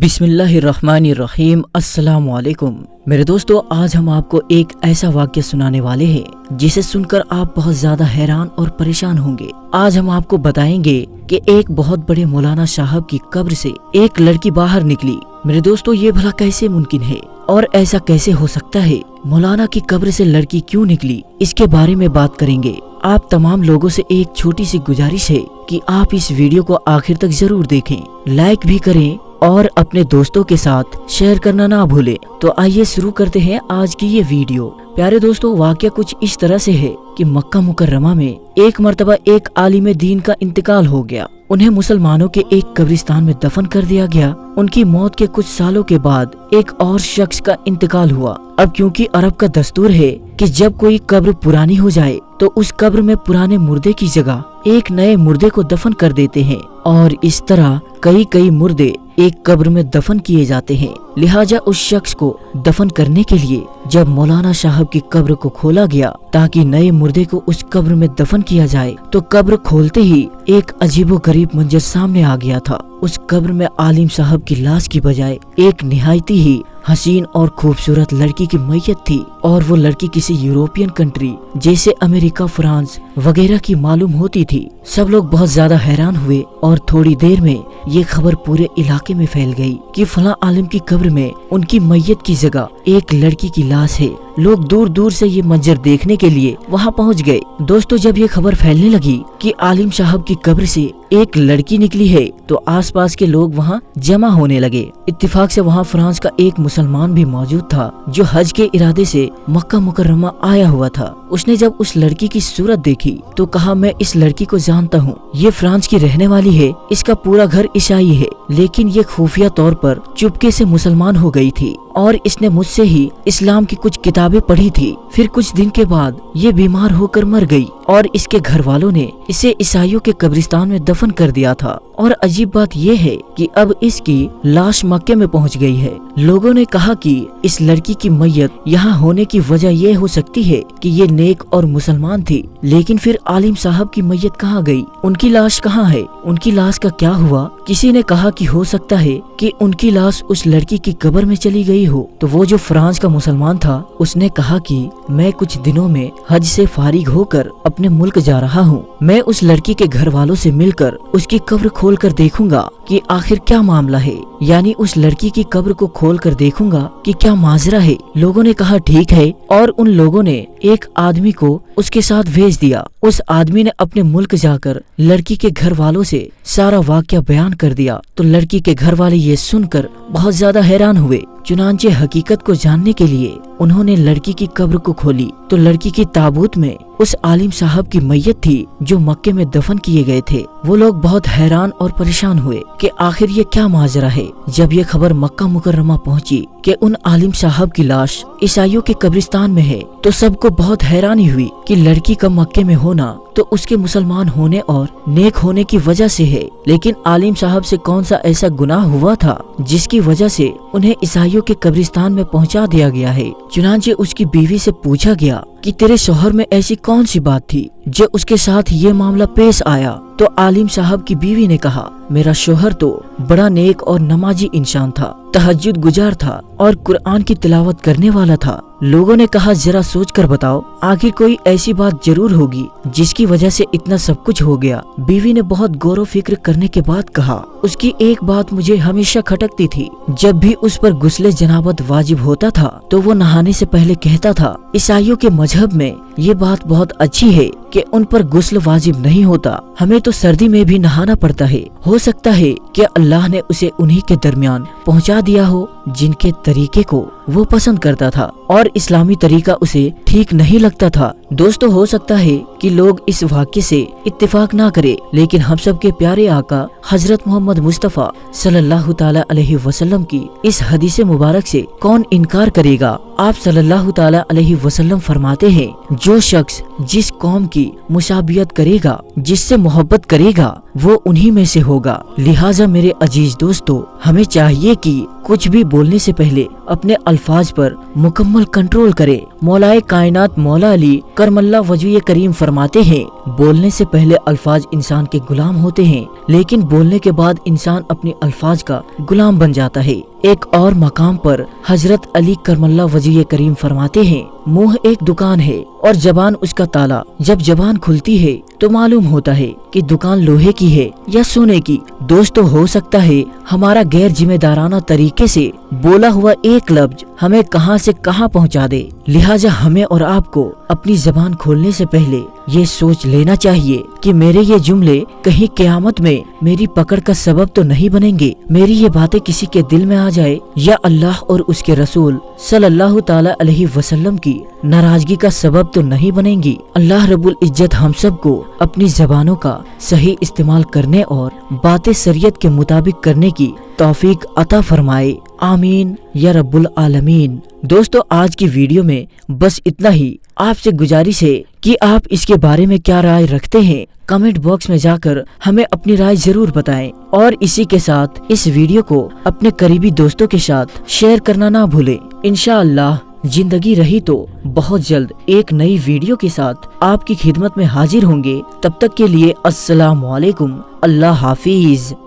बिस्मिल्लाहिर्रहमानिर्रहीम। अस्सलाम वालेकुम मेरे दोस्तों, आज हम आपको एक ऐसा वाक़या सुनाने वाले हैं जिसे सुनकर आप बहुत ज्यादा हैरान और परेशान होंगे। आज हम आपको बताएंगे कि एक बहुत बड़े मौलाना साहब की कब्र से एक लड़की बाहर निकली। मेरे दोस्तों, ये भला कैसे मुमकिन है और ऐसा कैसे हो सकता है? मौलाना की कब्र से लड़की क्यों निकली, इसके बारे में बात करेंगे। आप तमाम लोगों से एक छोटी सी गुजारिश है कि आप इस वीडियो को आखिर तक जरूर देखें, लाइक भी करें और अपने दोस्तों के साथ शेयर करना ना भूलें। तो आइए शुरू करते हैं आज की ये वीडियो। प्यारे दोस्तों, वाकया कुछ इस तरह से है कि मक्का मुकर्रमा में एक मर्तबा एक आलिम दीन का इंतकाल हो गया। उन्हें मुसलमानों के एक कब्रिस्तान में दफन कर दिया गया। उनकी मौत के कुछ सालों के बाद एक और शख्स का इंतकाल हुआ। अब क्योंकि अरब का दस्तूर है कि जब कोई कब्र पुरानी हो जाए तो उस कब्र में पुराने मुर्दे की जगह एक नए मुर्दे को दफन कर देते हैं और इस तरह कई मुर्दे एक कब्र में दफन किए जाते हैं। लिहाजा उस शख्स को दफन करने के लिए जब मौलाना साहब की कब्र को खोला गया ताकि नए मुर्दे को उस कब्र में दफन किया जाए, तो कब्र खोलते ही एक अजीबोगरीब मंजर सामने आ गया था। उस कब्र में आलिम साहब की लाश की बजाय एक निहायती ही हसीन और खूबसूरत लड़की की मैयत थी और वो लड़की किसी यूरोपियन कंट्री जैसे अमेरिका, फ्रांस वगैरह की मालूम होती थी। सब लोग बहुत ज्यादा हैरान हुए और थोड़ी देर में ये खबर पूरे इलाके में फैल गई कि फला आलिम की कब्र में उनकी मैयत की जगह एक लड़की की लाश है। लोग दूर दूर से ये मंजर देखने के लिए वहाँ पहुँच गए। दोस्तों, जब ये खबर फैलने लगी कि आलिम साहब की कब्र से एक लड़की निकली है तो आसपास के लोग वहाँ जमा होने लगे। इत्तेफाक से वहाँ फ्रांस का एक मुसलमान भी मौजूद था जो हज के इरादे से मक्का मुकर्रमा आया हुआ था। उसने जब उस लड़की की सूरत देखी तो कहा, मैं इस लड़की को जानता हूँ, ये फ्रांस की रहने वाली है, इसका पूरा घर ईसाई है, लेकिन ये खुफिया तौर पर चुपके से मुसलमान हो गई थी और इसने मुझसे ही इस्लाम की कुछ किताबें पढ़ी थी। फिर कुछ दिन के बाद ये बीमार होकर मर गई और इसके घर वालों ने इसे ईसाइयों के कब्रिस्तान में दफन कर दिया था। और अजीब बात यह है कि अब इसकी लाश मक्के में पहुंच गई है। लोगों ने कहा कि इस लड़की की मैयत यहाँ होने की वजह ये हो सकती है कि ये नेक और मुसलमान थी, लेकिन फिर आलिम साहब की मैयत कहाँ गई, उनकी लाश कहाँ है, उनकी लाश का क्या हुआ? किसी ने कहा कि हो सकता है कि उनकी लाश उस लड़की की कब्र में चली गई हो। तो वो जो फ्रांस का मुसलमान था उसने कहा कि मैं कुछ दिनों में हज से फारिग होकर अपने मुल्क जा रहा हूँ, मैं उस लड़की के घर वालों से मिलकर उसकी कब्र खोल कर देखूंगा कि आखिर क्या मामला है, यानी उस लड़की की कब्र को खोल कर देखूंगा कि क्या माजरा है। लोगों ने कहा ठीक है और उन लोगों ने एक आदमी को उसके साथ भेज दिया। उस आदमी ने अपने मुल्क जाकर लड़की के घर वालों से सारा वाकया बयान कर दिया। तो लड़की के घर वाले ये सुनकर बहुत ज्यादा हैरान हुए। चुनांचे हकीकत को जानने के लिए उन्होंने लड़की की कब्र को खोली तो लड़की की ताबूत में उस आलिम साहब की मैयत थी जो मक्के में दफन किए गए थे। वो लोग बहुत हैरान और परेशान हुए कि आखिर ये क्या माजरा है। जब ये खबर मक्का मुकर्रमा पहुंची कि उन आलिम साहब की लाश ईसाइयों के कब्रिस्तान में है तो सबको बहुत हैरानी हुई कि लड़की का मक्के में होना तो उसके मुसलमान होने और नेक होने की वजह से है, लेकिन आलिम साहब से कौन सा ऐसा गुनाह हुआ था जिसकी वजह से उन्हें ईसाइयों के कब्रिस्तान में पहुंचा दिया गया है। चुनांचे उसकी बीवी से पूछा गया कि तेरे शौहर में ऐसी कौन सी बात थी जो उसके साथ ये मामला पेश आया। तो आलिम साहब की बीवी ने कहा, मेरा शौहर तो बड़ा नेक और नमाजी इंसान था, तहज्जुद गुजार था और कुरान की तिलावत करने वाला था। लोगों ने कहा, जरा सोच कर बताओ, आखिर कोई ऐसी बात जरूर होगी जिसकी वजह से इतना सब कुछ हो गया। बीवी ने बहुत गौर फिक्र करने के बाद कहा, उसकी एक बात मुझे हमेशा खटकती थी। जब भी उस पर गुस्ले जनाबत वाजिब होता था तो वो नहाने से पहले कहता था, ईसाइयों के मजहब में ये बात बहुत अच्छी है कि उन पर गुस्ल वाजिब नहीं होता, हमें तो सर्दी में भी नहाना पड़ता है। हो सकता है कि अल्लाह ने उसे उन्हीं के दरमियान पहुंचा दिया हो जिनके तरीके को वो पसंद करता था और इस्लामी तरीका उसे ठीक नहीं लगता था। दोस्तों, हो सकता है कि लोग इस वाक्य से इत्तेफाक ना करे, लेकिन हम सब के प्यारे आका हजरत मोहम्मद मुस्तफ़ा सल्लल्लाहु ताला अलैहि वसल्लम की इस हदीस मुबारक से कौन इनकार करेगा। आप सल्लल्लाहु ताला अलैहि वसल्लम फरमाते हैं, जो शख्स जिस कौम की मुशाबियत करेगा, जिससे मोहब्बत करेगा, वो उन्हीं में से होगा। लिहाजा मेरे अजीज दोस्तों, हमें चाहिए कि कुछ भी बोलने से पहले अपने अल्फाज पर मुकम्मल कंट्रोल करे। मौलाए कायनात मौला अली करमल्ला वजह करीम फरमाते हैं, बोलने से पहले अल्फाज इंसान के गुलाम होते हैं, लेकिन बोलने के बाद इंसान अपने अल्फाज का गुलाम बन जाता है। एक और मकाम पर हजरत अली करमल्ला वजह करीम फरमाते हैं, मुंह एक दुकान है और जबान उसका ताला। जब जबान खुलती है तो मालूम होता है कि दुकान लोहे की है या सोने की। दोस्तों, हो सकता है हमारा गैर जिम्मेदाराना तरीके से बोला हुआ एक लफ्ज हमें कहां से कहां पहुंचा दे। लिहाजा हमें और आपको अपनी जबान खोलने से पहले ये सोच लेना चाहिए कि मेरे ये जुमले कहीं क़यामत में मेरी पकड़ का सबब तो नहीं बनेंगे, मेरी ये बातें किसी के दिल में आ जाए या अल्लाह और उसके रसूल सल्लल्लाहु ताला अलैहि वसल्लम की नाराजगी का सबब तो नहीं बनेंगी। अल्लाह रब्बुल इज्जत हम सब को अपनी जबानों का सही इस्तेमाल करने और बातें शरीयत के मुताबिक करने की तौफीक अता फरमाए। आमीन या रब्बुल आलमीन। दोस्तों, आज की वीडियो में बस इतना ही। आपसे गुजारिश है कि आप इसके बारे में क्या राय रखते हैं, कमेंट बॉक्स में जाकर हमें अपनी राय जरूर बताएं और इसी के साथ इस वीडियो को अपने करीबी दोस्तों के साथ शेयर करना ना भूलें। इंशाअल्लाह जिंदगी रही तो बहुत जल्द एक नई वीडियो के साथ आपकी खिदमत में हाजिर होंगे। तब तक के लिए अस्सलाम वालेकुम, अल्लाह हाफिज।